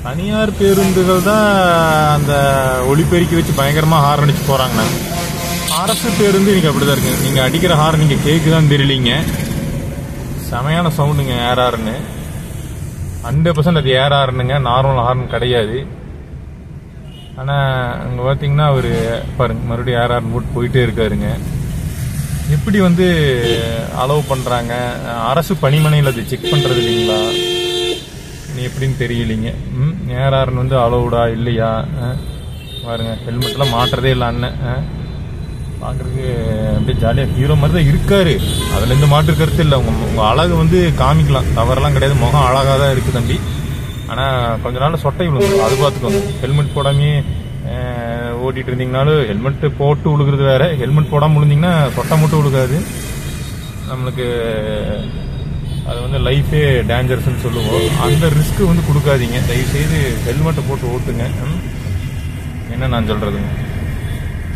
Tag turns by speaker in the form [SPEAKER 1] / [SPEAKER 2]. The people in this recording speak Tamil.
[SPEAKER 1] தனியார் பேருந்துகள் தான் அந்த ஒலிபெருக்கி வச்சு பயங்கரமாக ஹார்ன் அடிச்சு போகிறாங்கண்ணா. அரசு பேருந்து இன்னைக்கு அப்படிதான் இருக்கு. நீங்கள் அடிக்கிற ஹார்ன் நீங்கள் கேட்குதான்னு தெரியலீங்க. செமையான சவுண்டுங்க ஏஆர்ஆர்னு. 100% அது ஏஆர்ஆர்னுங்க, நார்மல் ஹார்ன் கிடையாது. ஆனால் அங்கே பார்த்தீங்கன்னா அவர் பாருங்க மறுபடியும் ஏஆர்ஆர் போட்டு போயிட்டே இருக்காருங்க. எப்படி வந்து அலோவ் பண்ணுறாங்க? அரசு பணிமனையில் அது செக் பண்ணுறது இல்லைங்களா எப்படின்னு தெரியலீங்க. ஏஆர்ஆர்னு வந்து அலோவுடா இல்லையா பாருங்க. ஹெல்மெட்லாம் மாட்டுறதே இல்லை அண்ணன். பார்க்குறதுக்கு அப்படியே ஜாலியாக ஹீரோ மாதிரி தான் இருக்காரு. அதில் எந்த மாற்று கருத்து இல்லை. உங்கள் அழகு வந்து காமிக்கலாம், தவறெல்லாம் கிடையாது. முகம் அழகாக தான் இருக்குது தம்பி. ஆனால் கொஞ்ச நாள் சொட்டை விழுந்துடும், அது பார்த்துக்கோங்க. ஹெல்மெட் போடாமே ஓட்டிகிட்டு இருந்தீங்கனாலும் ஹெல்மெட் போட்டு விழுகிறது வேற, ஹெல்மெட் போடாமல் விழுந்தீங்கன்னா சொட்டை மட்டும் விழுகாது. நம்மளுக்கு அது வந்து லைஃபே டேஞ்சரஸ்ன்னு சொல்லுவோம். அந்த ரிஸ்க்கு வந்து கொடுக்காதீங்க தயவுசெய்து. ஹெல்மெட்டை போட்டு ஓட்டுங்க. என்ன நான் சொல்கிறதுங்க.